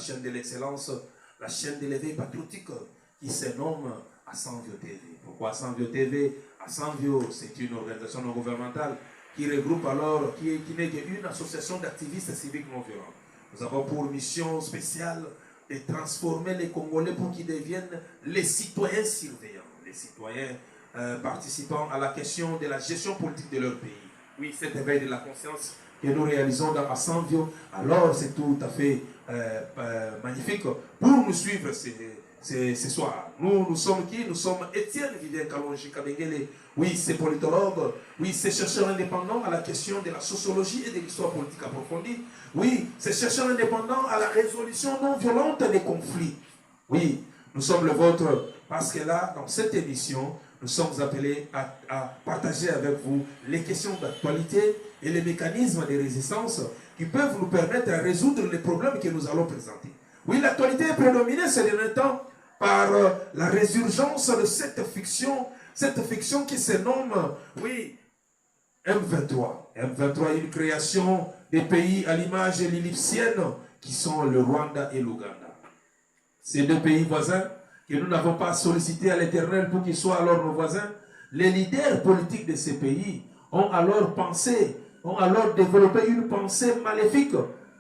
chaîne de l'excellence, la chaîne de l'éveil patriotique qui se nomme Assanvio TV. Pourquoi Assanvio TV? Assanvio, c'est une organisation non gouvernementale qui regroupe alors, qui n'est qu'une association d'activistes civiques non violents. Nous avons pour mission spéciale de transformer les Congolais pour qu'ils deviennent les citoyens surveillants, les citoyens participant à la question de la gestion politique de leur pays. Oui, cet éveil de la conscience que nous réalisons dans Assanvio, alors c'est tout à fait magnifique pour nous suivre ce soir. Nous sommes qui? Nous sommes Étienne Vivien Kalonji Kabengele. Oui, c'est politologue. Oui, c'est chercheur indépendant à la question de la sociologie et de l'histoire politique approfondie. Oui, c'est chercheur indépendant à la résolution non violente des conflits. Oui, nous sommes le vôtre parce que là, dans cette émission, nous sommes appelés à partager avec vous les questions d'actualité et les mécanismes de résistance qui peuvent nous permettre de résoudre les problèmes que nous allons présenter. Oui, l'actualité est prédominée ces derniers temps par la résurgence de cette fiction qui se nomme, oui, M23. M23 est une création des pays à l'image lilipsienne qui sont le Rwanda et l'Ouganda. Ces deux pays voisins que nous n'avons pas sollicité à l'Éternel pour qu'ils soient alors nos voisins, les leaders politiques de ces pays ont alors développé une pensée maléfique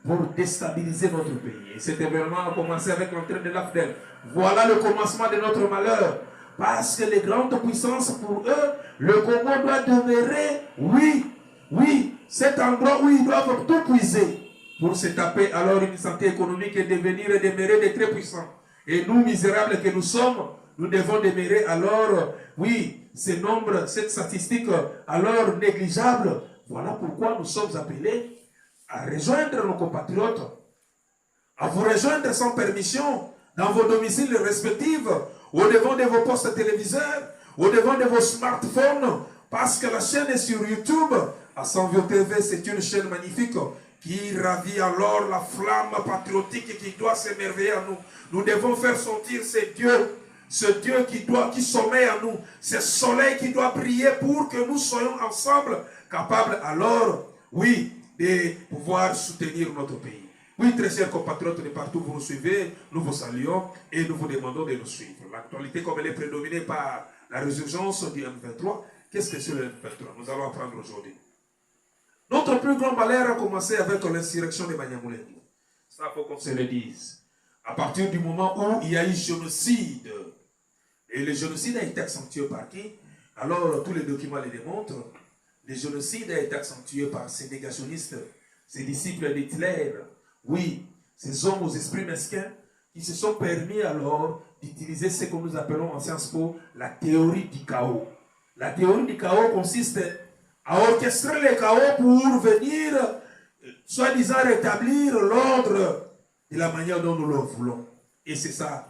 pour déstabiliser notre pays. Et cet événement a commencé avec l'entrée de l'AFDEL. Voilà le commencement de notre malheur. Parce que les grandes puissances, pour eux, le Congo doit demeurer, oui, cet endroit où ils doivent tout puiser pour se taper alors une santé économique et devenir et demeurer des très puissants. Et nous, misérables que nous sommes, nous devons demeurer alors, oui, ces nombres, cette statistique alors négligeable. Voilà pourquoi nous sommes appelés à rejoindre nos compatriotes, à vous rejoindre sans permission dans vos domiciles respectifs, au devant de vos postes téléviseurs, au devant de vos smartphones, parce que la chaîne est sur YouTube. Assanvio TV, c'est une chaîne magnifique qui ravit alors la flamme patriotique qui doit s'émerveiller à nous. Nous devons faire sortir ce Dieu qui sommeille à nous, ce soleil qui doit briller pour que nous soyons ensemble capables alors, oui, de pouvoir soutenir notre pays. Oui, très chers compatriotes de partout, vous nous suivez, nous vous saluons et nous vous demandons de nous suivre. L'actualité, comme elle est prédominée par la résurgence du M23, qu'est-ce que c'est le M23? Nous allons apprendre aujourd'hui. Notre plus grand malheur a commencé avec l'insurrection de Banyamulenge. Ça, il faut qu'on se le dise. À partir du moment où il y a eu génocide, et le génocide a été accentué par qui? Alors, tous les documents le démontrent. Le génocide a été accentué par ces négationnistes, ces disciples d'Hitler. Oui, ces hommes aux esprits mesquins qui se sont permis alors d'utiliser ce que nous appelons en Sciences Po la théorie du chaos. La théorie du chaos consiste à orchestrer le chaos pour venir, soi-disant, rétablir l'ordre de la manière dont nous le voulons. Et c'est ça,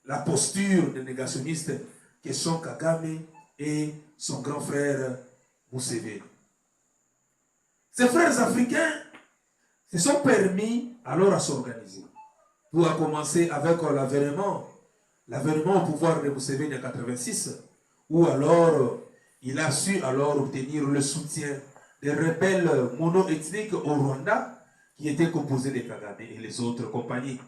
la posture des négationnistes que sont Kagame et son grand frère Museveni. Ces frères africains se sont permis alors à s'organiser. Tout a commencé avec l'avènement au pouvoir de Museveni en 1986, où alors il a su alors obtenir le soutien des rebelles mono-ethniques au Rwanda, qui étaient composés de Kagame et les autres compagnies.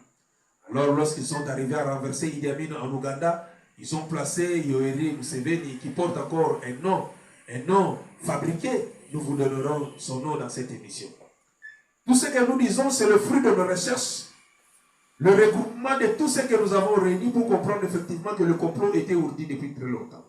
Alors lorsqu'ils sont arrivés à renverser Idi Amin en Ouganda, ils ont placé Yoweri Museveni, qui porte encore un nom fabriqué. Nous vous donnerons son nom dans cette émission. Tout ce que nous disons, c'est le fruit de nos recherches, le regroupement de tout ce que nous avons réuni pour comprendre effectivement que le complot était ourdi depuis très longtemps.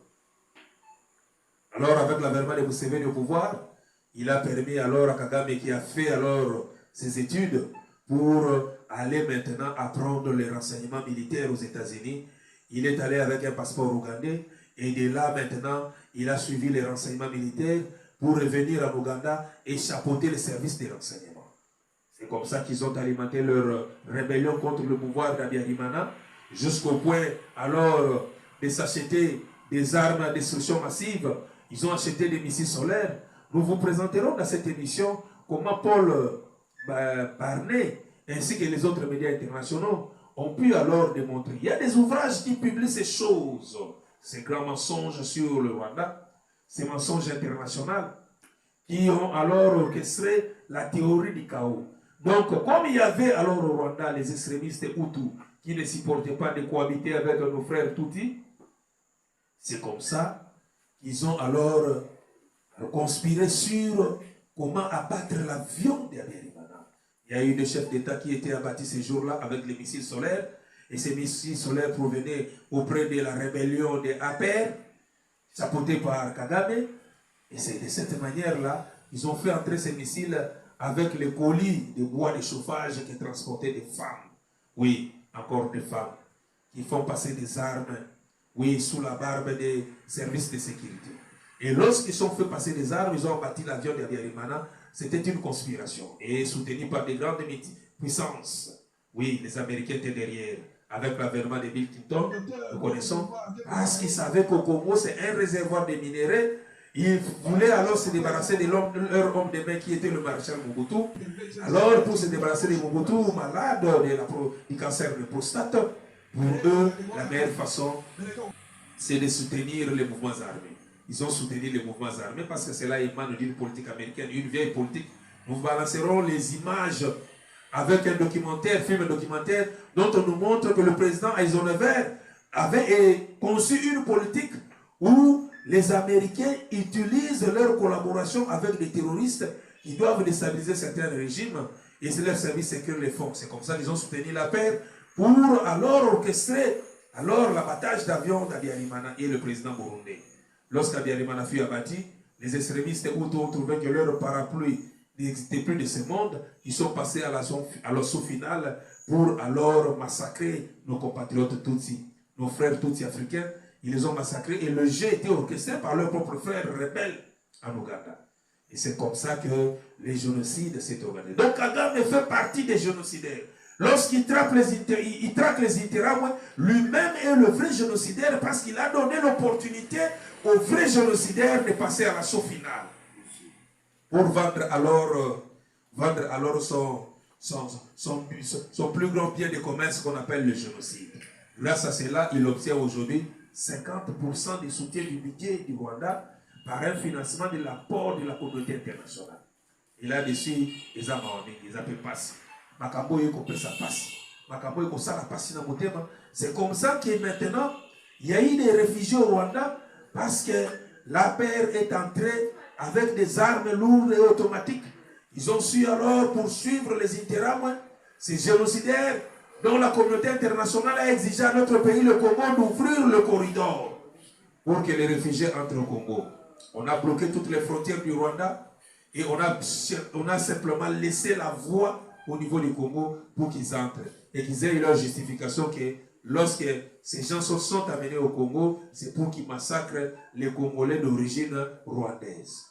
Alors, avec l'avènement de Museveni au pouvoir, il a permis alors à Kagame, qui a fait alors ses études pour aller maintenant apprendre les renseignements militaires aux États-Unis. Il est allé avec un passeport ougandais et de là maintenant, il a suivi les renseignements militaires pour revenir en Ouganda et chapeauter les services des renseignements. C'est comme ça qu'ils ont alimenté leur rébellion contre le pouvoir d'Abiyarimana, jusqu'au point alors de s'acheter des armes à destruction massive. Ils ont acheté des missiles solaires. Nous vous présenterons dans cette émission comment Paul Barnet ainsi que les autres médias internationaux ont pu alors démontrer. Il y a des ouvrages qui publient ces choses, ces grands mensonges sur le Rwanda, ces mensonges internationaux qui ont alors orchestré la théorie du chaos. Donc, comme il y avait alors au Rwanda les extrémistes Hutus qui ne supportaient pas de cohabiter avec nos frères Tutsis, c'est comme ça qu'ils ont alors conspiré sur comment abattre l'avion d'Abiyarimana. Il y a eu des chefs d'État qui étaient abattus ces jours-là avec les missiles solaires, et ces missiles solaires provenaient auprès de la rébellion des APR, chapeautés par Kagame, et c'est de cette manière-là qu'ils ont fait entrer ces missiles avec les colis de bois de chauffage qui transportaient des femmes, oui, encore des femmes, qui font passer des armes, oui, sous la barbe des services de sécurité. Et lorsqu'ils ont fait passer des armes, ils ont bâti l'avion d'Abiyarimana. C'était une conspiration. Et soutenue par des grandes puissances. Oui, les Américains étaient derrière. Avec l'avènement de Bill Clinton, nous connaissons. Parce qu'ils savaient qu'au Congo, c'est un réservoir de minéraux. Ils voulaient alors se débarrasser de leur homme de main qui était le maréchal Mobutu. Alors, pour se débarrasser de Mobutu, malade du cancer de prostate, pour eux, la meilleure façon, c'est de soutenir les mouvements armés. Ils ont soutenu les mouvements armés parce que cela émane d'une politique américaine, une vieille politique. Nous balancerons les images avec un documentaire, film documentaire, dont on nous montre que le président Eisenhower avait conçu une politique où les Américains utilisent leur collaboration avec des terroristes qui doivent déstabiliser certains régimes, et c'est leur service secret les font. C'est comme ça qu'ils ont soutenu la paix pour alors orchestrer l'abattage d'avions d'Abiyarimana et le président burundais. Lorsqu'Abiyarimana fut abattu, les extrémistes Hutus ont trouvé que leur parapluie n'existait plus de ce monde. Ils sont passés à l'assaut final pour alors massacrer nos compatriotes Tutsis, nos frères Tutsis africains. Ils les ont massacrés et le jeu était orchestré par leurs propres frères rebelles en Ouganda. Et c'est comme ça que les génocides s'est organisé. Donc Kagame fait partie des génocidaires. Lorsqu'il traque les Interahamwe, lui-même est le vrai génocidaire parce qu'il a donné l'opportunité aux vrais génocidaires de passer à l'assaut final. Pour vendre alors son plus grand bien de commerce qu'on appelle le génocide. Grâce à cela, il obtient aujourd'hui 50% du soutien du budget du Rwanda par un financement de l'apport de la communauté internationale. Et là-dessus, ils appellent passe. C'est comme ça que maintenant, il y a eu des réfugiés au Rwanda parce que la paix est entrée avec des armes lourdes et automatiques. Ils ont su alors poursuivre les Interahamwe, ces génocidaires dont la communauté internationale a exigé à notre pays, le Congo, d'ouvrir le corridor pour que les réfugiés entrent au Congo. On a bloqué toutes les frontières du Rwanda et on a simplement laissé la voie au niveau du Congo pour qu'ils entrent et qu'ils aient eu leur justification que lorsque ces gens sont amenés au Congo, c'est pour qu'ils massacrent les Congolais d'origine rwandaise.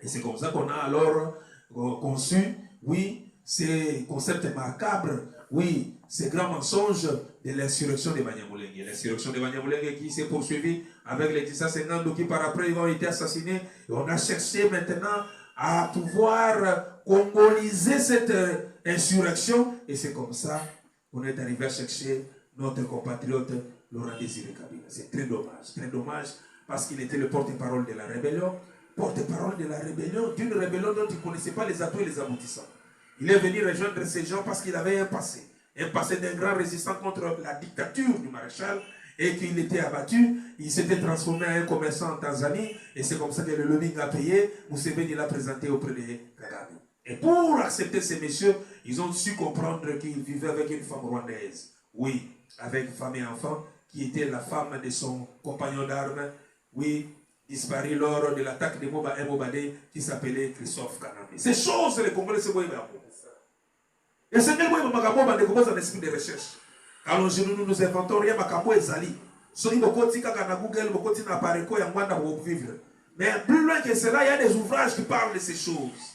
Et c'est comme ça qu'on a alors conçu, oui, ces concepts macabres, oui, ces grands mensonges de l'insurrection de Banyamulenge. L'insurrection de Banyamulenge qui s'est poursuivie avec les Tshisekedi qui par après ils ont été assassinés. Et on a cherché maintenant à pouvoir congoliser cette insurrection. Et c'est comme ça qu'on est arrivé à chercher notre compatriote Laurent Désiré Kabila. C'est très dommage, parce qu'il était le porte-parole de la rébellion, d'une rébellion dont il ne connaissait pas les atouts et les aboutissants. Il est venu rejoindre ces gens parce qu'il avait un passé d'un grand résistant contre la dictature du maréchal, et qu'il était abattu. Il s'était transformé en un commerçant en Tanzanie, et c'est comme ça que le lobbying a payé. Museveni l'a présenté auprès de Kagame. Et pour accepter ces messieurs, ils ont su comprendre qu'ils vivaient avec une femme rwandaise. Oui, avec femme et enfant, qui était la femme de son compagnon d'armes, oui, disparu lors de l'attaque de Mobadé, qui s'appelait Christophe Kanambe. Ces choses, les Congolais se voient bien. Et c'est même moi, qui commence un esprit de recherche. Quand nous inventons rien, Makambo et Zali. Si vous avez Google, vous avez appareil, vous vivre. Mais plus loin que cela, il y a des ouvrages qui parlent de ces choses.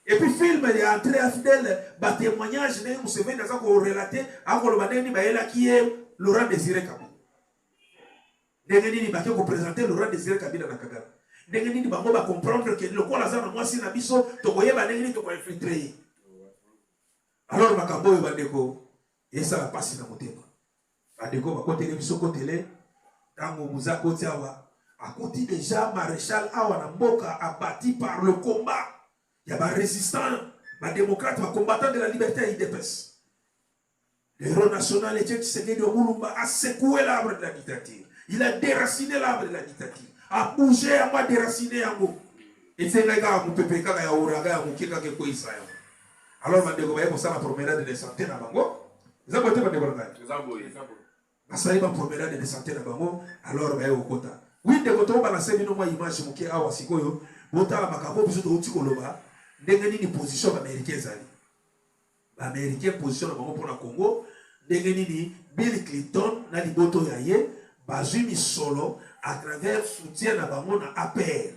Et puis, film, il y a entré à fidèle, témoignage, vous savez, dans un relaté, qui est Laurent Désiré Kabila. Ndengeni baki ko présenter Laurent Désiré Kabila na Kagame. Ndengeni bango ba comprendre que le quoi lazana moi si na biso to koyeba ndengeni to ko infiltrer. Alors makambo yo bandeko et ça va passer na motema. Bandeko ba côté biso côté le tango muza côté awa à côté déjà maréchal awa na mboka abattu par le combat. Il y a des résistants ma démocrate, ma combattant de la liberté à IDPS. Le héros national Etienne Tshisekedi Omulumba a secoué l'arbre de la dictature. Il a déraciné l'arbre de la dictature. A bougé, a déraciné yango. Et c'est là que pepe kaka ya uraga ya mukika ke koisa yango. Alors ma dégo baye posala promenade de santé na bango. Zabo te ba dégo na. Zabo. Asali ba promenade de santé na bango. Alors baye okota. Oui de koto ba na semino mwa image muke awa sikoyo. Botala makabo biso to uti koloba. Ndenge nini position ba américain zali. Ba américain position na bango pour la Congo. Ndenge nini Bill Clinton na liboto ya ye bazumi solo à travers soutien na bango na APR.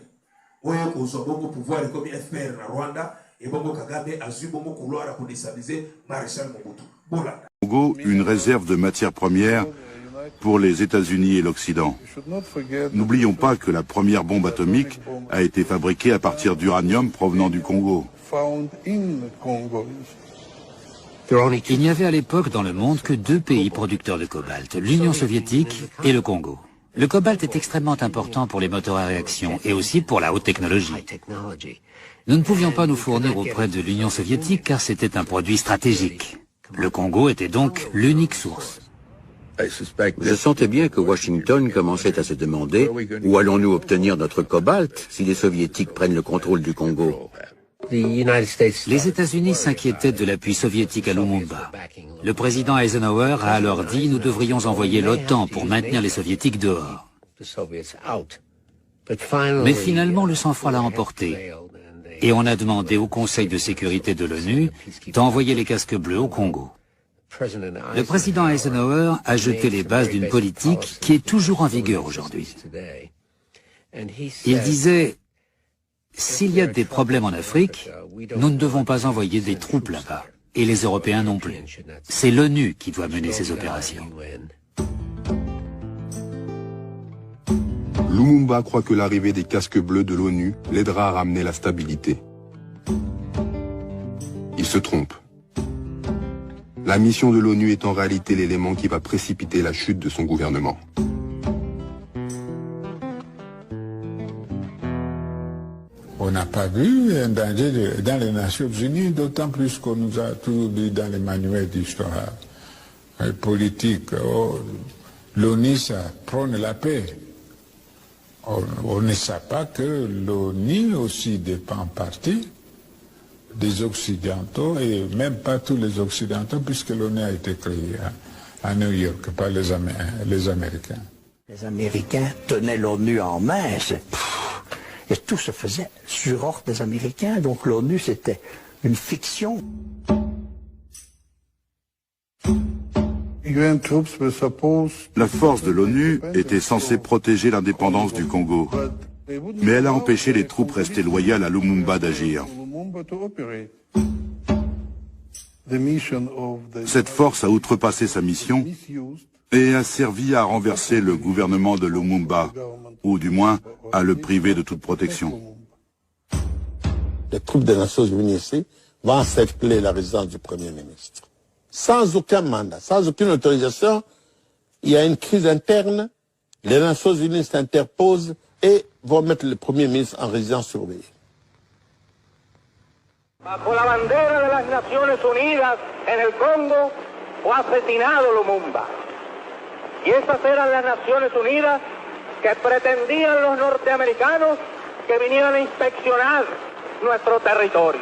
Oyo kozwa bongo pouvoir comme FPR na Rwanda et bongo Kagame azui bongo couloir pour déstabiliser Maréchal Mobutu. Voilà. Congo, une réserve de matières premières pour les États-Unis et l'Occident. N'oublions pas que la première bombe atomique a été fabriquée à partir d'uranium provenant du Congo. Il n'y avait à l'époque dans le monde que 2 pays producteurs de cobalt, l'Union soviétique et le Congo. Le cobalt est extrêmement important pour les moteurs à réaction et aussi pour la haute technologie. Nous ne pouvions pas nous fournir auprès de l'Union soviétique car c'était un produit stratégique. Le Congo était donc l'unique source. Je sentais bien que Washington commençait à se demander où allons-nous obtenir notre cobalt si les soviétiques prennent le contrôle du Congo. Les États-Unis s'inquiétaient de l'appui soviétique à Lumumba. Le président Eisenhower a alors dit « Nous devrions envoyer l'OTAN pour maintenir les soviétiques dehors ». Mais finalement, le sang-froid l'a emporté. Et on a demandé au Conseil de sécurité de l'ONU d'envoyer les casques bleus au Congo. Le président Eisenhower a jeté les bases d'une politique qui est toujours en vigueur aujourd'hui. Il disait « S'il y a des problèmes en Afrique, nous ne devons pas envoyer des troupes là-bas, et les Européens non plus. C'est l'ONU qui doit mener ces opérations. » Lumumba croit que l'arrivée des casques bleus de l'ONU l'aidera à ramener la stabilité. Il se trompe. La mission de l'ONU est en réalité l'élément qui va précipiter la chute de son gouvernement. On n'a pas vu un danger dans les Nations Unies, d'autant plus qu'on nous a toujours dit dans les manuels d'histoire politique, l'ONU, ça prône la paix. On ne sait pas que l'ONU aussi dépend en partie des Occidentaux, et même pas tous les Occidentaux, puisque l'ONU a été créée à New York par les Américains. Les Américains tenaient l'ONU en main, et tout se faisait sur ordre des Américains, donc l'ONU c'était une fiction. La force de l'ONU était censée protéger l'indépendance du Congo, mais elle a empêché les troupes restées loyales à Lumumba d'agir. Cette force a outrepassé sa mission et a servi à renverser le gouvernement de Lumumba, ou du moins à le priver de toute protection. Les troupes des Nations Unies ici vont encercler la résidence du Premier ministre. Sans aucun mandat, sans aucune autorisation, il y a une crise interne, les Nations Unies s'interposent et vont mettre le Premier ministre en résidence surveillée. Bajo la bandera de las Naciones Unidas en el Congo fue asesinado Lumumba. Y esas eran las Naciones Unidas que pretendían los norteamericanos que vinieran a inspeccionar nuestro territorio.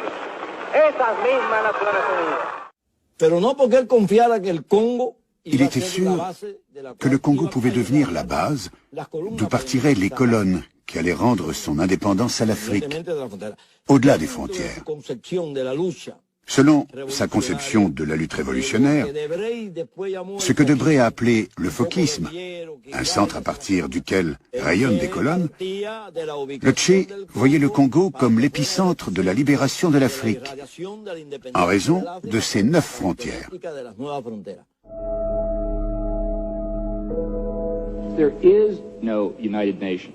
Esas mismas Naciones Unidas. Pero no porque él confiara que el Congo Il était sûr que le Congo pouvait devenir la base d'où partiraient les colonnes qui allaient rendre son indépendance à l'Afrique, au-delà des frontières. Selon sa conception de la lutte révolutionnaire, ce que Debré a appelé le fokisme, un centre à partir duquel rayonnent des colonnes, le Tché voyait le Congo comme l'épicentre de la libération de l'Afrique, en raison de ses 9 frontières.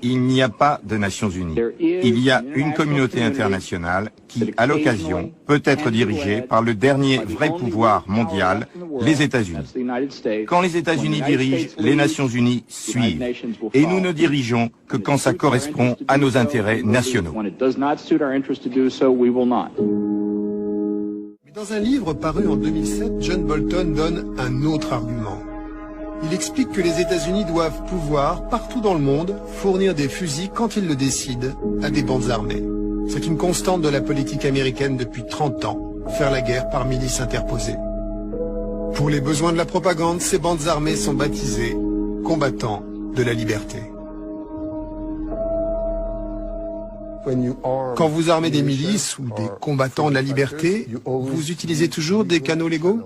Il n'y a pas de Nations Unies. Il y a une communauté internationale qui, à l'occasion, peut être dirigée par le dernier vrai pouvoir mondial, les États-Unis. Quand les États-Unis dirigent, les Nations Unies suivent. Et nous ne dirigeons que quand ça correspond à nos intérêts nationaux. Dans un livre paru en 2007, John Bolton donne un autre argument. Il explique que les États-Unis doivent pouvoir, partout dans le monde, fournir des fusils quand ils le décident à des bandes armées. C'est une constante de la politique américaine depuis 30 ans, faire la guerre par milices interposées. Pour les besoins de la propagande, ces bandes armées sont baptisées combattants de la liberté. Quand vous armez des milices ou des combattants de la liberté, vous utilisez toujours des canaux légaux?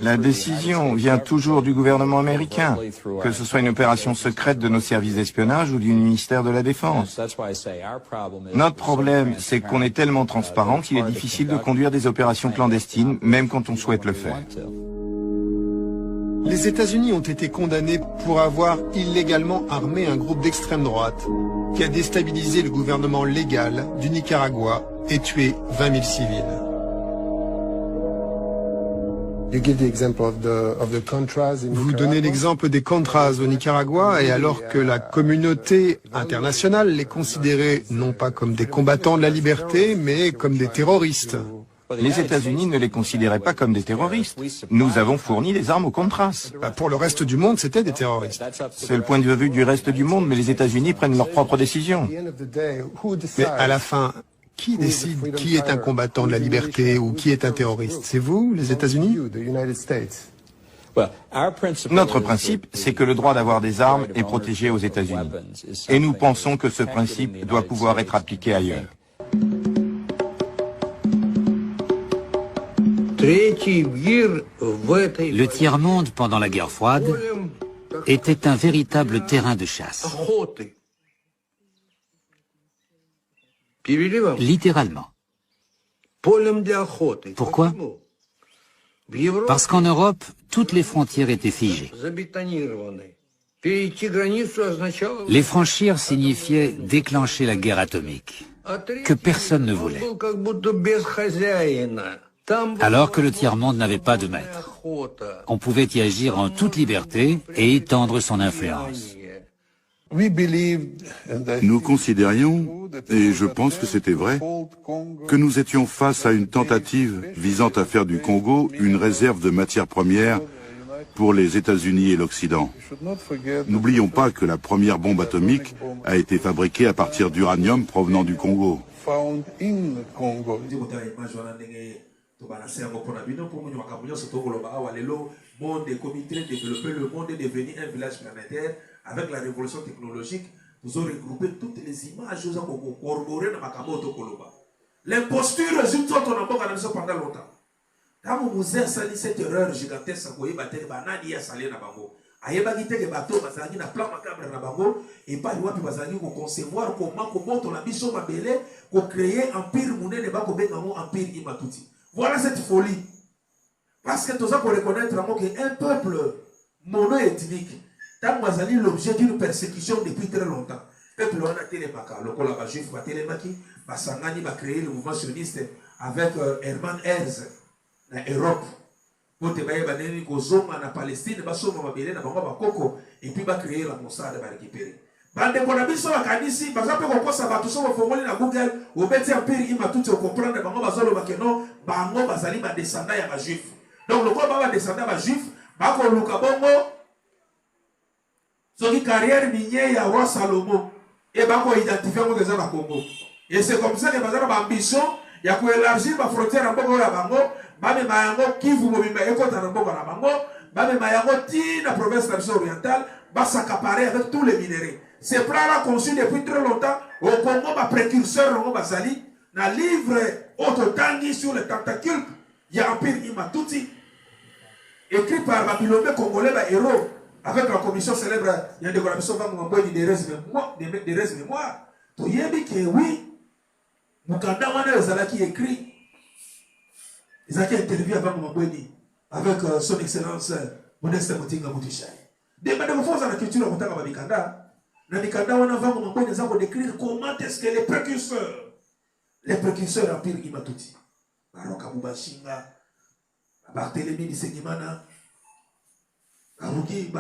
La décision vient toujours du gouvernement américain, que ce soit une opération secrète de nos services d'espionnage ou du ministère de la Défense. Notre problème, c'est qu'on est tellement transparent qu'il est difficile de conduire des opérations clandestines, même quand on souhaite le faire. Les États-Unis ont été condamnés pour avoir illégalement armé un groupe d'extrême droite qui a déstabilisé le gouvernement légal du Nicaragua et tué 20 000 civils. Vous donnez l'exemple des Contras au Nicaragua, et alors que la communauté internationale les considérait non pas comme des combattants de la liberté, mais comme des terroristes. Les États-Unis ne les considéraient pas comme des terroristes. Nous avons fourni des armes aux Contras. Pour le reste du monde, c'était des terroristes. C'est le point de vue du reste du monde, mais les États-Unis prennent leurs propres décisions. Mais à la fin, qui décide qui est un combattant de la liberté ou qui est un terroriste? C'est vous, les États-Unis? Notre principe, c'est que le droit d'avoir des armes est protégé aux États-Unis. Et nous pensons que ce principe doit pouvoir être appliqué ailleurs. Le tiers-monde pendant la guerre froide était un véritable terrain de chasse. Littéralement. Pourquoi? Parce qu'en Europe, toutes les frontières étaient figées. Les franchir signifiait déclencher la guerre atomique, que personne ne voulait. Alors que le tiers-monde n'avait pas de maître. On pouvait y agir en toute liberté et étendre son influence. Nous considérions, et je pense que c'était vrai, que nous étions face à une tentative visant à faire du Congo une réserve de matières premières pour les États-Unis et l'Occident. N'oublions pas que la première bombe atomique a été fabriquée à partir d'uranium provenant du Congo. Le monde est comité développé, le monde est devenu un village planétaire. Avec la révolution technologique, nous avons regroupé toutes les images, nous avons corroboré dans Makamoto Koloba. L'imposture résulte pendant longtemps. Quand vous avez sali cette erreur gigantesque, vous avez battu banani à saler na bango. Ayeba gite ke bateau bazangi na plan macabre na bango et pas wapi bazangi ko concevoir comment on a biso mabele ko créer empire munene ba ko benga mo empire imatuti. Voilà cette folie. Parce que tout ça pour reconnaître qu'un peuple mono-ethnique, tant que l'objet d'une persécution depuis très longtemps. Le peuple a été le col juif, Basangani va créer le mouvement sioniste avec Hermann Herz en Europe. Pour te bailler banani kozonga na Palestine, basoma mabele na bango bakoko et puis va créer la Mossad va récupérer. Bande konabiso bakanisi, bazape kokosa batu so bafongoli na Google, obeti empire imatuti o comprendre bango bazolo bakeno, bango bazali ba descendants ya ba juif. Donc le quoi va descendre à juif, va qu'on luka bongo, ce qui carrière minière ya roi Salomon, et va qu'on identifie comme des gens Congo. Et c'est comme ça que nous avons ambition, il y a qu'on élargir la frontière en Bongo la Bango, bame mayango Kivu mobimba ekota na Bongo la Bango, bame mayango ti na province orientale, va s'accaparer avec tous les minéraux. Ces plans-là conçus depuis très longtemps, au Congo, ma précurseur Rongo Basali, na livre Ototangi sur les tentacules. Il y a Empire Imatuti, écrit par Babilomé congolais, héros, avec la commission célèbre, il y a des commissions des restes mémoire. Tu y es que oui, Mukanda Wana Zalaki écrit, ils ont interviewé avant Mambweni, avec son excellence Modeste Motinga Moutichai. Des fois, dans la culture, on a Mikanda, dans Mikanda, on a Mambweni, ils ont décrire comment est-ce que les précurseurs Empire Imatuti. Baroka Mubashinga, Barthélémy Dissenimana, Baruki,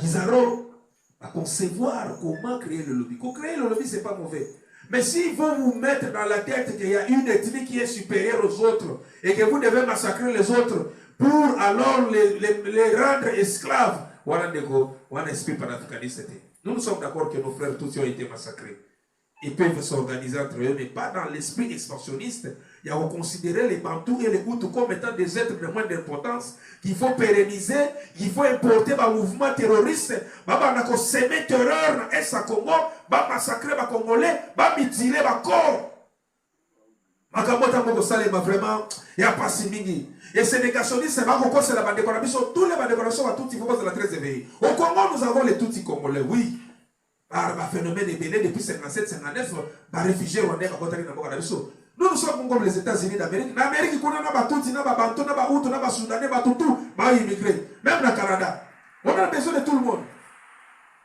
Gizaro, à concevoir comment créer le lobby. Créer le lobby, ce n'est pas mauvais. Mais s'ils vont vous mettre dans la tête qu'il y a une ethnie qui est supérieure aux autres et que vous devez massacrer les autres pour alors les rendre esclaves, nous sommes d'accord que nos frères tous ont été massacrés. Ils peuvent s'organiser entre eux, mais pas dans l'esprit expansionniste. Il y a à considérer les Bantous et les Hutus comme étant des êtres de moins d'importance qu'il faut pérenniser, qu'il faut importer un mouvement terroriste, il faut semer terreur dans l'Est Congo, massacrer les Congolais, mutiler les corps. Vraiment, il n'y a pas si mini. Et ces négationnistes, c'est la bande décoration. Tous les bandes décorations, il faut pas très éveillé. Au Congo, nous avons les Tutsis congolais, oui. Par un phénomène ébélé depuis 57-59, par réfugiés rwandais à côté de la nous sommes comme les États-Unis d'Amérique. En Amérique, on a Tutsi, on a Bantu, on a Hutu, on a Soudanais, on a tout, on a immigré. Même dans le Canada. On a besoin de tout le monde.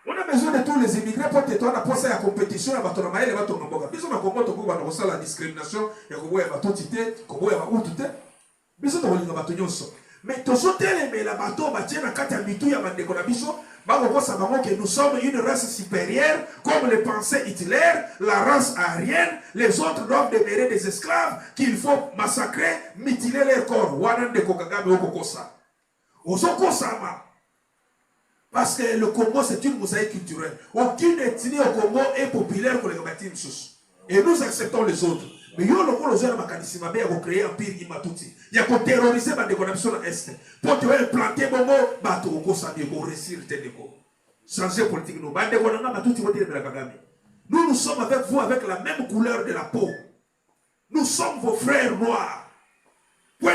On a besoin de tous les immigrés pour que on a posé la compétition à Batonamaï et Batonamboga. Nous sommes comme on a la discrimination, il y a comme Batotité, comme on a Hutu. Nous sommes comme Batonyoso. Mais tous les mais la bateau, la carte à Mitou, il y a des conditions. Que nous sommes une race supérieure, comme le pensait Hitler, la race aryenne. Les autres doivent demeurer des esclaves qu'il faut massacrer, mutiler leur corps. Parce que le Congo, c'est une mosaïque culturelle. Aucune ethnie au Congo est populaire pour les Gamatines. Et nous acceptons les autres. Mais il y a un créer un empire imatuti. Il y a un terroriser la déconnexion à l'Est. Pour te implanter Bongo, pour réussir changer politique. Nous sommes avec vous avec la même couleur de la peau. Nous sommes vos frères noirs. Vous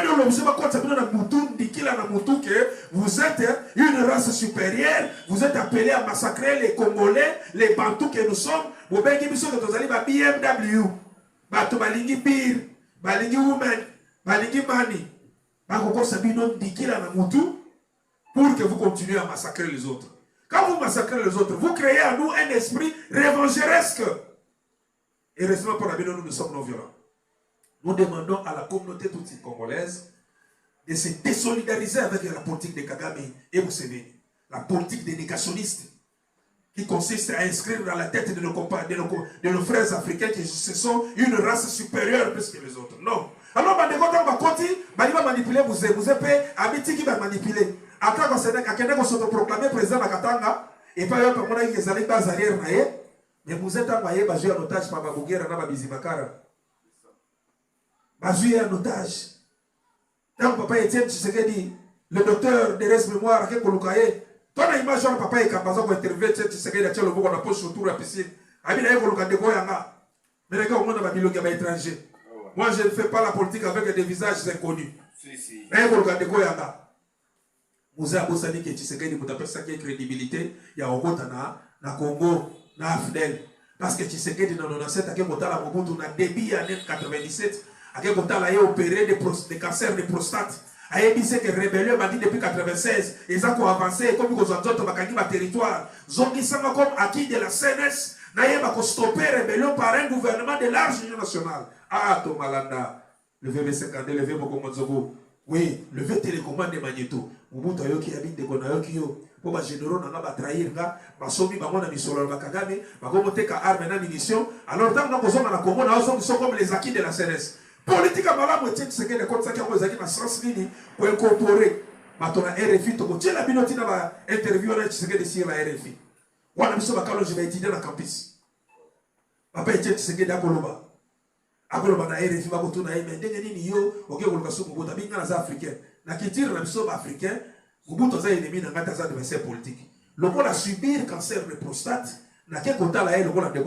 êtes une race supérieure, vous êtes appelés à massacrer les Congolais, les Bantous que nous sommes. Vous avez BMW. Bato balingi bir, balingi women, balingi mani. Bakoko sabino dikila na mutu pour que vous continuez à massacrer les autres. Quand vous massacrez les autres, vous créez à nous un esprit revancheresque. Et récemment pour la vie, nous sommes non violents. Nous demandons à la communauté toute congolaise de se désolidariser avec la politique de Kagame et Museveni. La politique des négationnistes, qui consiste à inscrire dans la tête de nos frères africains que ce sont une race supérieure plus que les autres. Non. Alors, on va manipuler vous épée, Amiti qui va manipuler. Après, on va s'autoproclamer président de Katanga, et pas eux, on a dit qu'ils allaient pas arrière, mais vous êtes envoyé, jouer en otage par Babouguera, Naba Bizimakara. Jouer en otage. Tant papa Etienne Tshisekedi, le docteur de res mémoire, qui est Kolukaye, toi, la image de papa et Kabaza pour intervenir, tu sais que le beau on a posé autour de la piscine. Ami n'a pas de Goyanga. Mais les gars, on a un bilan étranger. Moi, je ne fais pas la politique avec des visages inconnus. Mais on a de Goyanga. Vous avez besoin que tu sais que vous avez ça qui est crédibilité. Il y a un na Congo, na Afdel. Parce que tu sais que dans 97, à quel moment la Mobutu na débit en 97, à quel moment il a opéré des cancers de prostate. Aïe, c'est que rébellion m'a dit depuis 96, ils ont avancé comme ils ont dit territoire. Ils ont dit ça comme acquis de la CNS. Naïe m'a stoppé rébellion par un gouvernement de large union nationale. Ah, Tomalanda, le VV50, le VV Mokomonzogo. Oui, le VV télécommande de Magneto. Mobutu Ayoki habite de Konayokio. Pour les généraux, on va trahir, on somi bamona misolo bakagame, bagomote ka arme na munition. Alors tant que nous sommes dans la Congo, nous sommes comme les acquis de la CNS. Politique à Malamu et ce que les comptes qui ont été transmis pour incorporer maintenant RFI. Tu as la minute dans l'interview ce que sur la RFI. On a mis sur la caloche, je vais étudier dans le campus. Papa et ce que d'Agoloba. Agoloba na RFI va boutona mais dès que ni yo, ok, on va se couper. T'as bien dans les Africains. Na qui tire la mission africain, vous boutons ça ennemi dans la tasa de verset politique. Le monde a subi le cancer de prostate. Na ke kota la le rôle de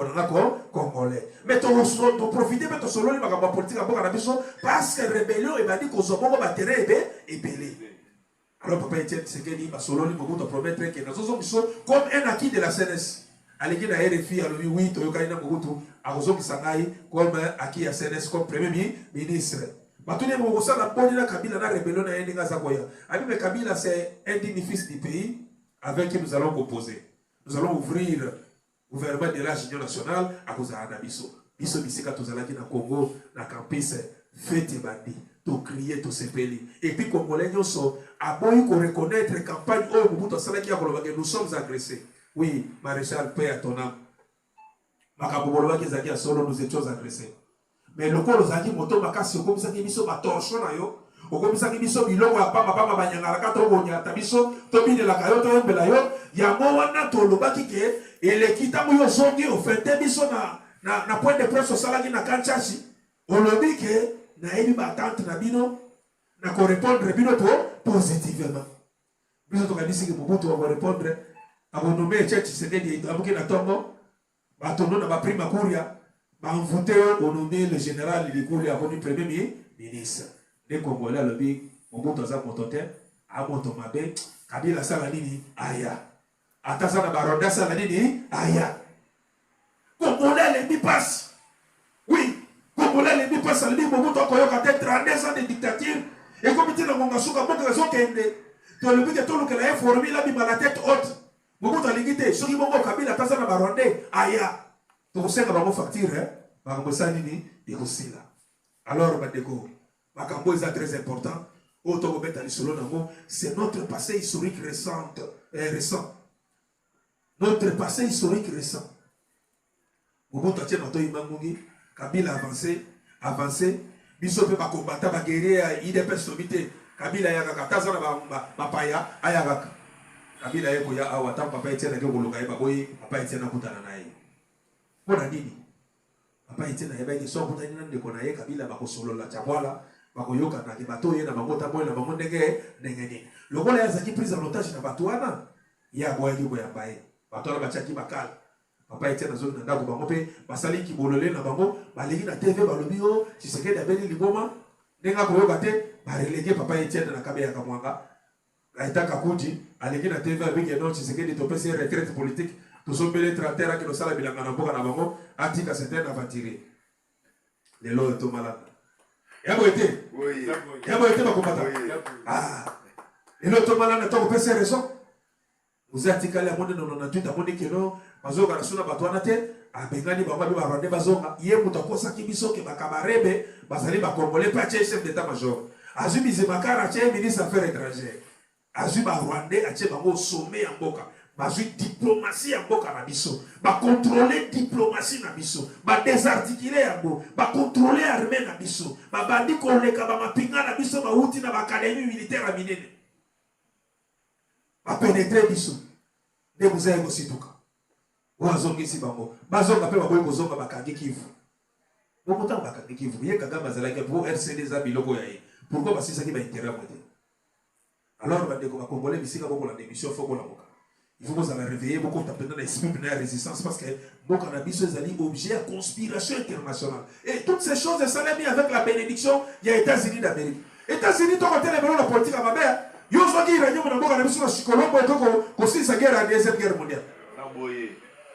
congolais mais to profiter mais to solo li makamba politique aboka na biso parce que rébellion et ba dit ko zomongo ba terrain et belé. Alors papa Etienne Tshisekedi ba solo li beaucoup to promettre que nous sommes biso comme un acquis de la CNS. Aleki na RFI a lui oui to yokai na beaucoup a zomo sangai comme acquis à CNS comme premier ministre. Batune mo ça na boni na Kabila na rébellion na endinga za koya. Abi Kabila c'est un digne fils du pays avec qui nous allons composer. Nous allons ouvrir gouvernement de la Union nationale à cause de Anabiso. Biso bisika tozalaki na Congo na campus fête bandi to crier to sepeli et puis congolais nyonso aboyi ko reconnaître campagne au Mobutu salaki ya koloba que nous sommes agressés. Oui, maréchal paix à ton âme. Nous étions agressés. Mais le corps ozaki moto makasi okomisaki biso batorchon na yo okomisaki biso biloko ya pamba banyangalaka tobonyata biso tobinelaka yo toyembela yo yango wana tolobaki ke eleki ntango yo ozongi ofete biso na point de presse osalaki na Kanshasa olobi ke nayebi baatante na bino na korépondre bino positivement biso tokabisiki Mobutu akorépondre akonome Etienne Tshisekedi abuki na ntongo batondo na baprima kuria envoûté au nommé le général Likuli a connu premier ministre. Les Congolais le dit, mon bon temps à mon totem, à mon tomabe, Kabila Salanini, aya. Atazana Baronda Salanini, aya. Congolais les mi-passe. Oui, Congolais les mi-passe, ça le dit, mon bon temps, Koyoka, 32 ans de dictature, et comme il dit dans mon gasouka, mon raison kende. Tu as le but que tout le monde a formé la bima la tête haute. Mon bon temps, l'égalité, ceux qui m'ont Kabila, Atazana Baronda, aya. Donc, c'est une facture, alors, Makambo est très important. C'est notre passé historique récent. Notre passé historique récent. Kabila avancé. Biso pe bakombata baguerrier IDPS somité. Kabila yaka kaza na bapaya ayaka. Kabila yeko ya awata papa etienne ke koloka ye baboyi papa etienne kutana naye. Pona nini? Papa etienne yebaki so kutana nande kona ye Kabila bakosolola chabwala bakoyoka na bato ye na bangota boy na bango ndenge ni. Lokola yazaki prise en otage na bato wana ya boyaki boya baye. Bato la bachaki bakala. Papa Etienne na zone ndako bango pe basali ki bolole na bango baleki na TV balobi yo Tshisekedi abeli liboma nenga koyoka te barelege papa Etienne na kabe ya kamwanga aitaka kuti aleki na TV abeki no Tshisekedi topesi retraite politique tosombele 30 ans que sala bilanga na mboka na bango atika certaine aventure lelo to malade yabo ete bakomata lelo to malade to kopesa raison vous atikali amonde no na tuta amonde keno bazoka na suna batwana te abengani bamba ba rwande bazonga ye mutakosa kibiso ke bakabarebe bazali ba congolais pa chef d'état major azumi zemakara che ministre affaires étrangères azumi ba rwande ache bango sommet ya mboka bazui diplomatie ya mboka na biso ba contrôler diplomatie na biso ba désarticuler yango ba contrôler armée na biso ba bandi koleka ba mapinga na biso ba uti na ba académie militaire à minene ba pénétrer biso de vous avez aussi tout cas wazongisi bango bazonga pe baboyi kozonga bakangi kivu bokuta bakangi kivu ye kanga bazalaki pour RCD za biloko ya ye pourquoi basisaki ba intérêt moté alors bandeko ba congolais bisika boko la démission faut la boka il faut que ça la réveiller beaucoup taper dans l'esprit de la résistance parce que boka na biso ezali objet à conspiration internationale et toutes ces choses ça l'a mis avec la bénédiction il y a États-Unis d'Amérique États-Unis to côté la politique à ma mère yo zoki iranye na boka na biso na Chikolombo ko sisa guerre à deuxième guerre mondiale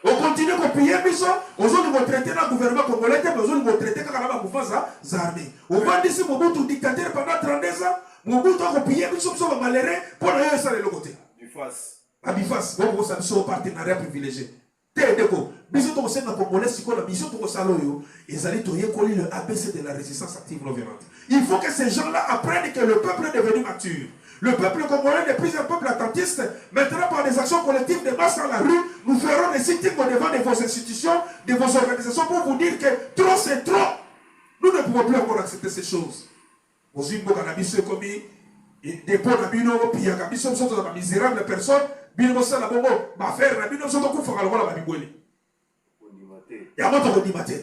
on continue à payer biso, on va traiter le gouvernement congolais, mais on va traiter la mouvance armée. On va dire que Mobutu dictateur pendant 32 ans, Mobutu a payé biso so malheureux pour aller sur le côté. Du face. A bifas, bon ça biso partenariat privilégié. Té deko, biso to senga congolais siko la biso to salo yo, ezali to yekoli le ABC de la résistance active non violente. Il faut que ces gens-là apprennent que le peuple est devenu mature. Le peuple congolais n'est plus un peuple attentiste. Maintenant, par des actions collectives de masse dans la rue, nous ferons des sittings au-devant de vos institutions, de vos organisations pour vous dire que trop c'est trop. Nous ne pouvons plus encore accepter ces choses. Aux Imbo Cannabis est commis, des pots d'abino, puis il y a Cannabis, sont des misérables personnes, bino ça la bongo, ma frère, rabino, sont beaucoup fort à la babiboueli. Et à votre matin,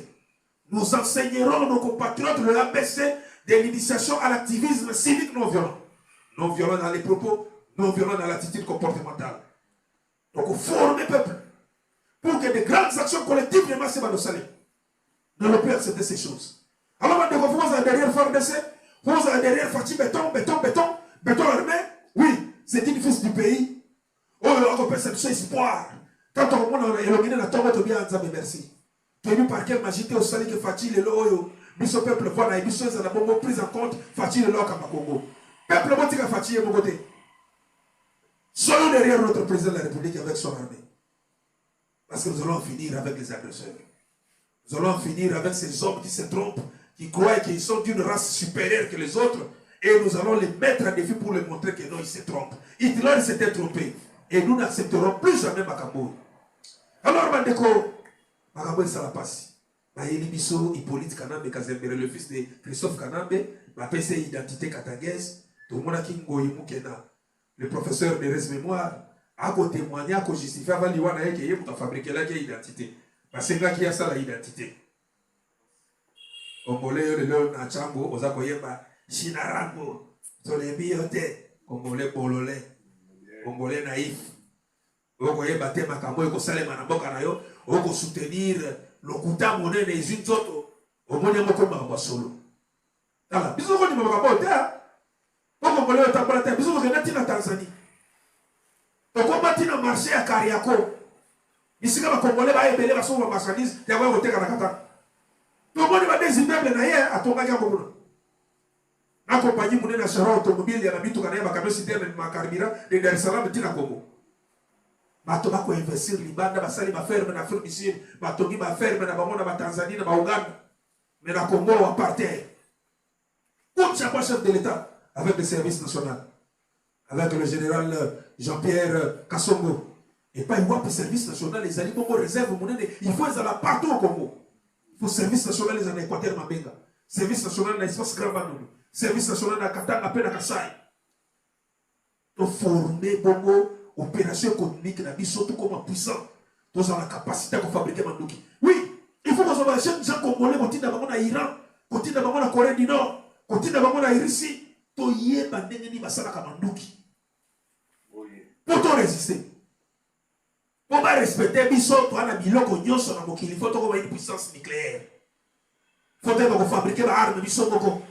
nous enseignerons nos compatriotes le ABC de l'initiation à l'activisme civique non violent. Non violent dans les propos, non violent dans l'attitude comportementale. Donc, former le peuple pour que de grandes actions collectives de masse soient salées. Ne peut accepter ces choses. Alors, vous avez derrière FARDC, vous avez derrière Fati béton armé. Oui, c'est une fils du pays. Oh, on peut perception espoir. Quand on a éliminé la tombe, on a bien merci. Tu as vu par quelle magie au sali que Fati le loyo. Biso peuple voit la émission, ça n'a pas pris en compte Fati le loyo comme Congo. Peuple motique a fatigué mon côté. Soyons derrière notre président de la République avec son armée. Parce que nous allons en finir avec les agresseurs. Nous allons en finir avec ces hommes qui se trompent, qui croient qu'ils sont d'une race supérieure que les autres. Et nous allons les mettre à défi pour leur montrer que non, ils se trompent. Hitler s'était trompé. Et nous n'accepterons plus jamais Makambo. Alors, Mandeko, makambo esala pasi bayeli biso Hippolyte Kanambe Kazembere, le fils de Christophe Kanambe, bapesa identité katangese, tomonaki Ngoyi Mukena, le professeur de res mémoire, ako témoigner, ako justifier avant liwana yeke ye muta fabriquer la identité. Basenga ki asala identité. Congolais le leo na chango oza koyeba shinarango, tolebi yote, Congolais bololais, Congolais naïf. Okoyeba te makambo ekosalema na mboka na yo, oko soutenir lokuta monene izinzoto, omoni moko makambo solo. Ala, biso ko ni makambo te. Poko Congolais otambola te, biso ko kenati na Tanzanie. Tokoma tina marché ya Kariako. Bisika ba Congolais ba ebele ba so ba marchandise, ya ba koteka na kata. Tomoni ba des immeubles na ye atongaki akobuna. Na compagnie monene na Sharon automobile ya bitu kana ya ba camion citerne ma carburant de Dar es Salaam tina Congo. Bato bako investir libanda basali ba ferme na Afrique du Sud, bato gi ba ferme na bamona ba Tanzanie na ba Uganda, mais na Congo wa parterre. Comme chaque chef de l'État avec le service national, avec le général Jean-Pierre Kassongo, et pas le service national les alliés Congo réserve monnaie, il faut les aller partout au Congo. Il faut service national les en Équateur Mabenga, service national dans l'espace Grand Bandundu, service national dans Katanga Pena Kasai. Donc former Bongo opération économique na biso tout comme puissant, tous ont la capacité de fabriquer manduki. Oui, il faut que les gens congolais continuent à na Iran, continuent à na Corée du Nord, continuent à na Russie, to yé bandenge ni basala ka manduki. Pour to résister. Pour pas respecter biso to ana biloko nyonso na mokili, faut to ko une puissance nucléaire. Faut que fabriquer ba arme biso moko.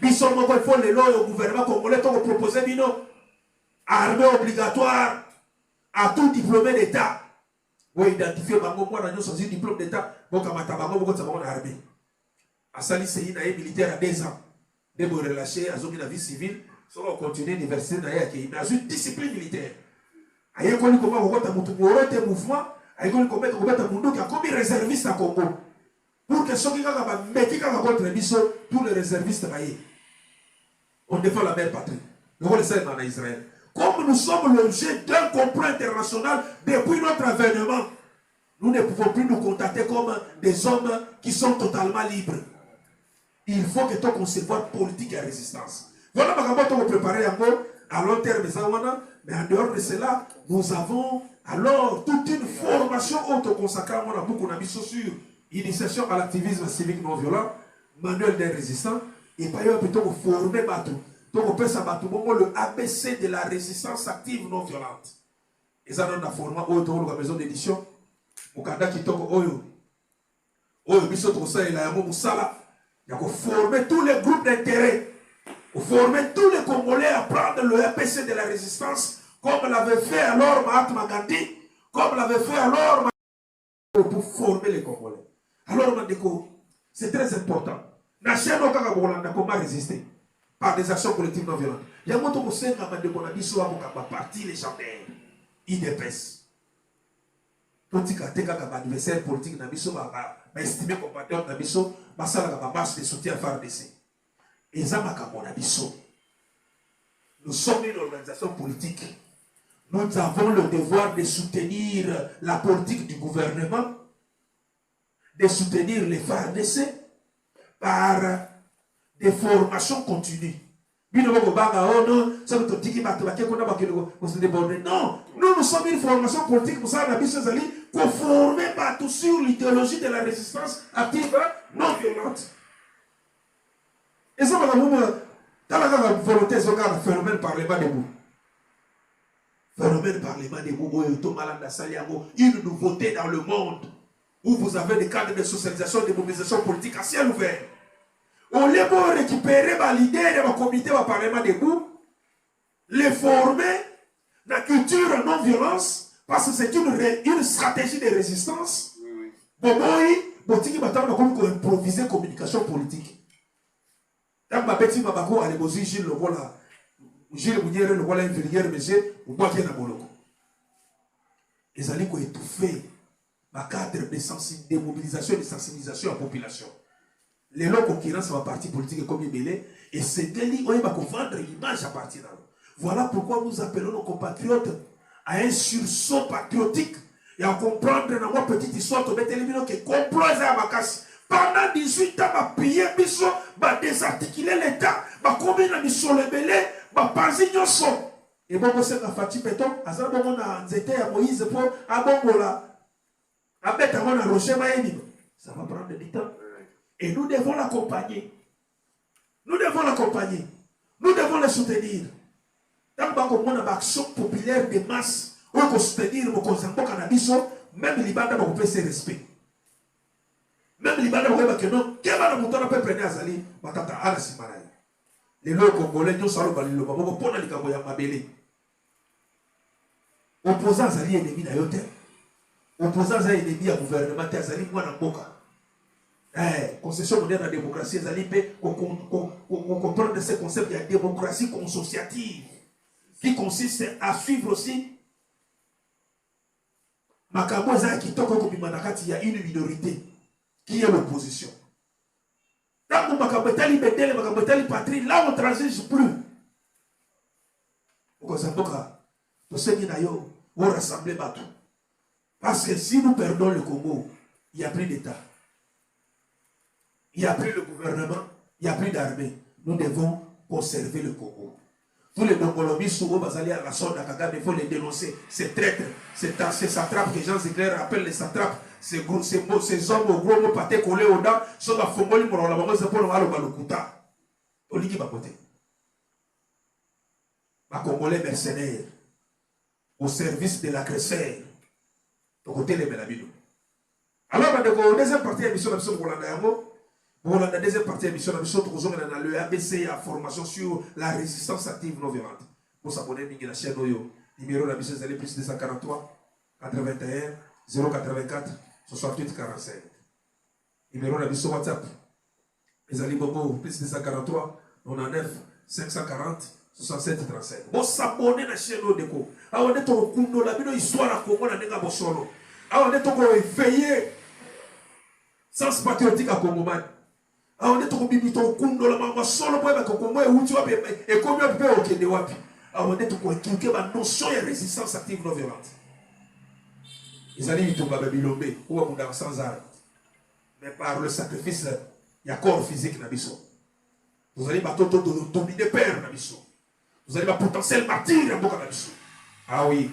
Biso moko il faut les lois au gouvernement congolais to proposer bino armée obligatoire à tout diplômé d'État. Vous identifiez bango moi na nyonso un diplôme d'État, boka matabango boko tsabango na armée. Asali c'est une militaire à 2 ans. De me relâcher à la vie civile, ça va continuer l'université d'ailleurs qui a une discipline militaire. Aïe koni comment vous voyez mutu morote mouvement, aïe koni comment vous voyez mundo qui a commis réserviste à Congo. Pour que ceux qui ont metti contre biso tous les réservistes baillés. On défend la mère patrie. Nous le savons en Israël. Comme nous sommes l'objet d'un complot international depuis notre avènement, nous ne pouvons plus nous contacter comme des hommes qui sont totalement libres. Il faut que tu concevoir politique et résistance. Voilà ma tu préparer à long terme, mais en dehors de cela, nous avons alors toute une formation autoconsacrée à beaucoup sur initiation à l'activisme civique non violent, manuel des résistants, et par ailleurs plutôt former Batou. Donc on peut s'abattre le ABC de la résistance active non violente. Et ça donne la format autour de la maison d'édition. Au Canada qui toque Oyo. Oyo biso trosa et la Moussala. Il faut former tous les groupes d'intérêt. Il faut former tous les Congolais à prendre le RPC de la résistance, comme l'avait fait alors Mahatma Gandhi, comme l'avait fait alors pour former les Congolais. Alors, c'est très important. National comment résister par des actions collectives non violentes. Il y a un autre conseil qui a dit soit parti légendaire. IDPS. Politique à adversaire politique n'a pas estimé compatriote n'a pas ça base de soutien à FARDC. Et ça nous sommes une organisation politique. Nous avons le devoir de soutenir la politique du gouvernement, de soutenir les FARDC par des formations continues. Non, nous sommes une formation politique pour ça, pour former partout sur l'idéologie de la résistance active non violente. Et ça, la volonté, c'est un phénomène parlement debout. Phénomène parlement debout, une nouveauté dans le monde où vous avez des cadres de socialisation et de mobilisation politique à ciel ouvert. On les peut récupérer l'idée de la comité de parlement debout, les former dans la culture non-violence, parce que c'est une stratégie de résistance. Bon, il va improviser la communication politique. Tant que je vais aller au Gilles le voilà, Gilles Mounière le voilà inférieur, mais j'ai ou pas qu'il y a un boloko. Ils allaient étouffer ma cadre de mobilisation et de sensibilisation à la population. Les lots concurrents sont parti politique comme il et c'est délit, on va vendre l'image à partir de là. Voilà pourquoi nous appelons nos compatriotes à un sursaut patriotique Et à comprendre dans ma petite histoire, tu mets télévision qui complot à ma casse. Pendant 18 ans, ma pillé, biso, ma désarticulé l'État, ma combien de mission le belé, ma pansignon son. Et bon, c'est un Fatih Péton, à ça, on a nzete à Moïse pour à Bongola. À mettre avant la rocher, ça va prendre du temps. Et nous devons l'accompagner. Nous devons l'accompagner. Nous devons le soutenir. Dans une action populaire de masse, où on soutenir le cannabis, même les bandes vont faire ses respects. Même les bandes vont faire que non, qui va nous prendre prendre à Zali, Matata Alasimaraï. Les lois congolais, nous sommes les lois, nous sommes les Kaboya Mabélé. Opposants à Zali ennemi d'ailleurs. Opposants à ennemi à gouvernement, Zali moi dans Boka. Concession moderne de la démocratie, Zali peut comprendre ce concept de démocratie consociative qui consiste à suivre aussi Makaboza qui toque comme Manakati, il y a une minorité qui est l'opposition. Dans le Makabetali Bedele, Makabetali Patrie, là on ne transige plus. Pour ceux qui n'ont pas rassemblé Batou. Parce que si nous perdons le Congo, il n'y a plus d'État. Il n'y a plus le gouvernement, il n'y a plus d'armée. Nous devons conserver le Congo. Tous les Dongolomis, Sougo, Bazali, à la sonde, à Kagame, il faut les dénoncer. Ces traîtres, ces satrapes que Jean Zéclair appelle les satrapes, ces hommes au gros mot pâté collés aux dents, sont à Fongoli, pour la maman, c'est pour le Balokuta. Oligi Bakote. Ma Congolais mercenaires, au service de l'agresseur, au côté des Mélabinos. Alors, la deuxième partie de l'émission de M. Pour la deuxième partie de l'émission, nous avons le ABC à formation sur la résistance active non violente. Pour s'abonner à la chaîne Oyo, numéro de la mission est plus 243 81 084 68 45. Numéro de la mission WhatsApp, les Ali Bobo, plus 243 99 540 67 35. Pour s'abonner à la chaîne Oyo, on est au Kundo, la histoire à Congo, la Nenga Bosolo. On est au veiller sens patriotique à Congo. On est au bibito kundo la mama solo boy bako ko moye uti wapi e komi wapi pe okende wapi. On est au inculquer ma notion de résistance active non violente. Ils allaient tout ba bilombe ou abunda sans armes. Mais par le sacrifice il y a corps physique na biso. Vous allez bateau de dominer père na biso. Vous allez ba potentiel martyr na boka na biso. Ah oui.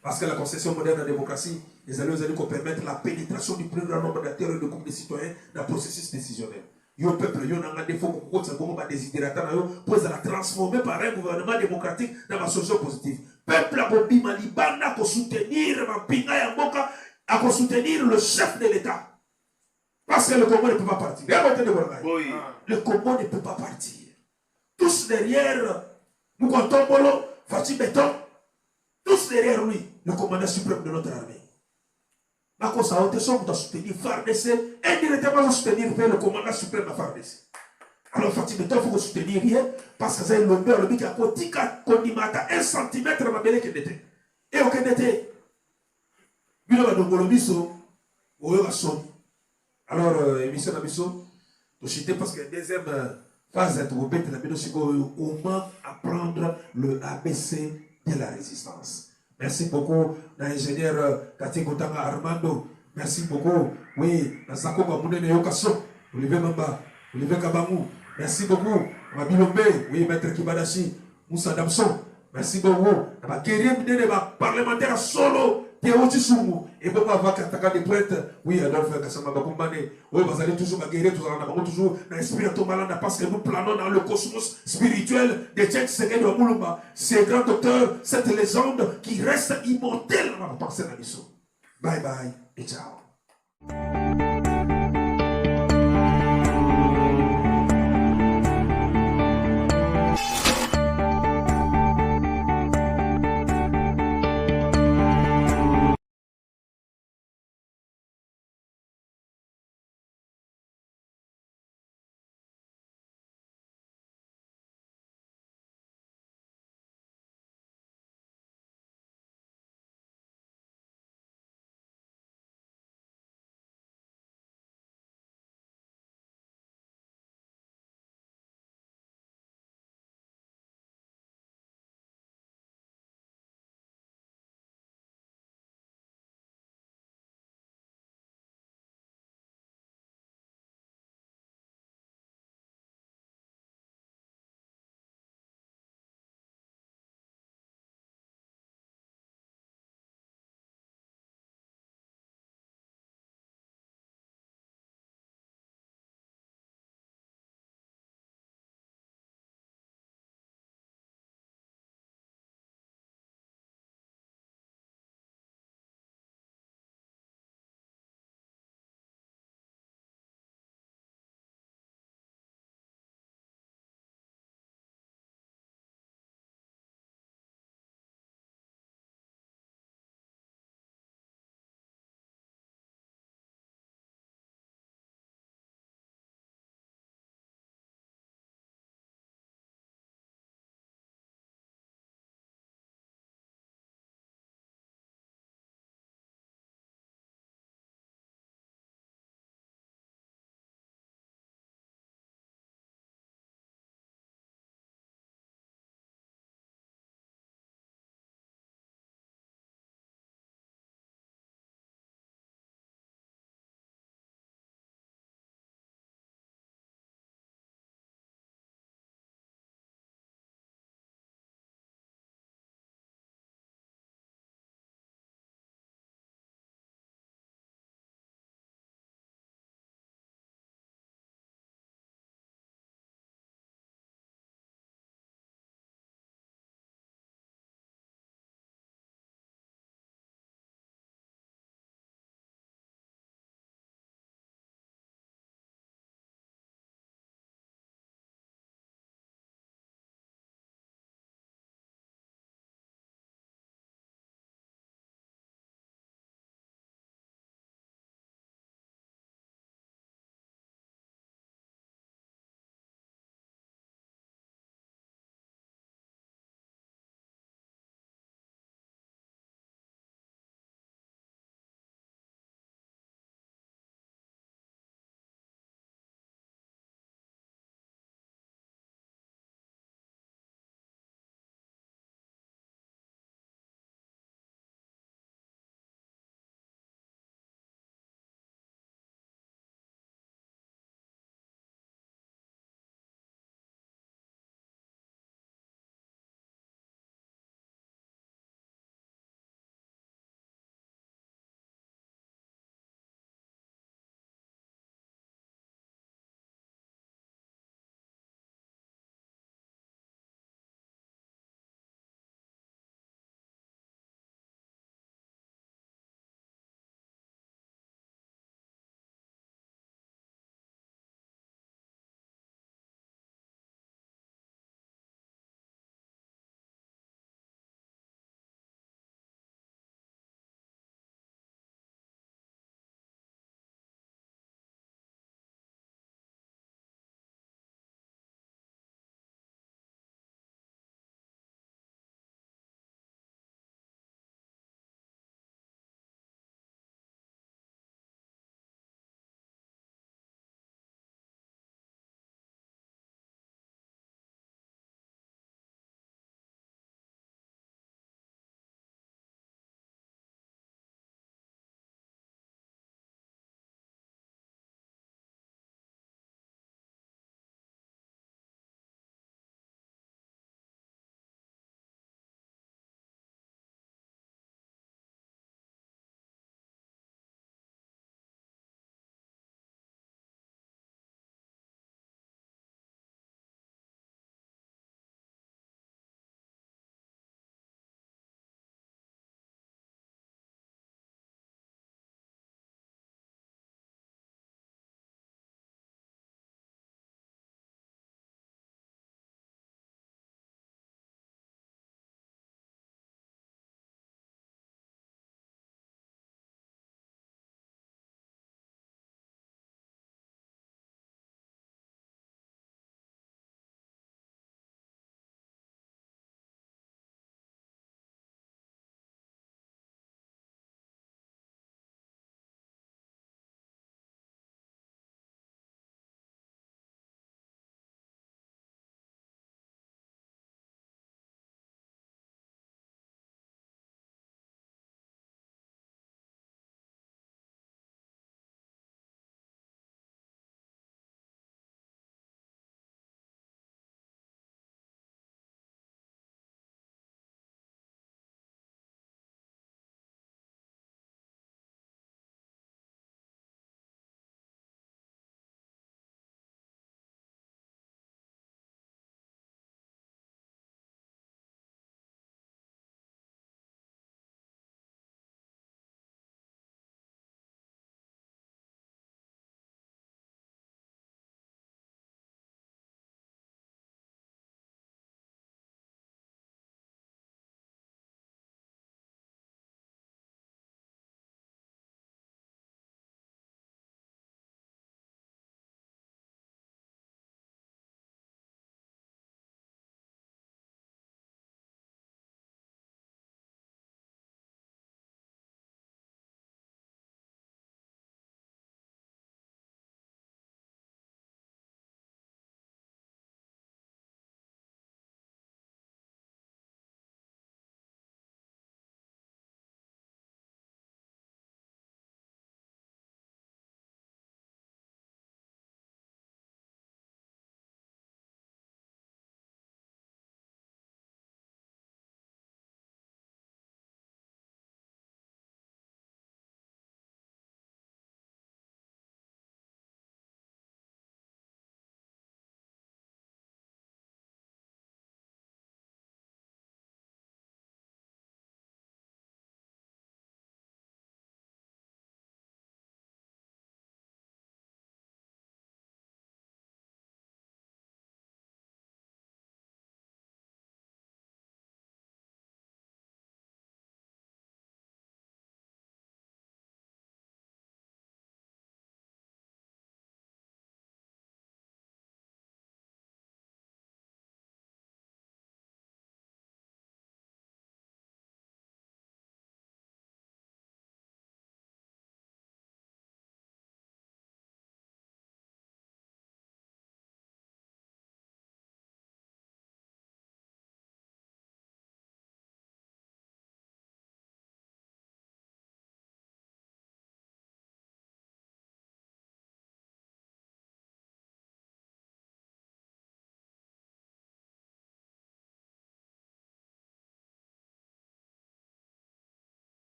Parce que la concession moderne de la démocratie, les alliés vont permettre la pénétration du plus grand nombre d'acteurs et de groupes de citoyens dans le processus décisionnel. Le peuple, il y a un défaut pour la transformer par un gouvernement démocratique dans la solution positive. Peuple a bobi malibana pour soutenir à soutenir le chef de l'État. Parce que le Congo ne peut pas partir. Le Congo ne peut pas partir. Tous derrière Moukontobolo, Fatih Béton, tous derrière lui, le commandant suprême de notre armée. Bako sa haute somme doit soutenir FARDC, indirectement soutenir le commandant suprême de FARDC. Alors Fatih Béton, il faut soutenir rien, parce que c'est le meilleur, le mec qui a kotika kondimata 1 cm ma belle qui était. Et au Kénété, il y a un Dongolobiso, il y a un son. Alors, émission d'Abisso, tu chité parce que la deuxième phase est au bête de comment apprendre le ABC de la résistance. Merci beaucoup, l'ingénieur Kati Kotanga Armando. Merci beaucoup. Oui, Nasako Bamoune Yokaso, Olivier Mamba, Olivier Kabamou. Merci beaucoup. Mabilombe, oui, Maître Kibadashi, Moussa Damson. Merci beaucoup. Ma guerrier parlementaire solo. Et pourquoi avoir des prêtres? Oui, Adolphe Kassama Bakumbane. Oui, vous allez toujours guérir, toujours dans l'esprit malade parce que nous planons dans le cosmos spirituel de Tchèque Ségué de Moulumba. Ces grands docteurs, cette légende qui reste immortelle dans la pensée de la mission. Bye bye et ciao.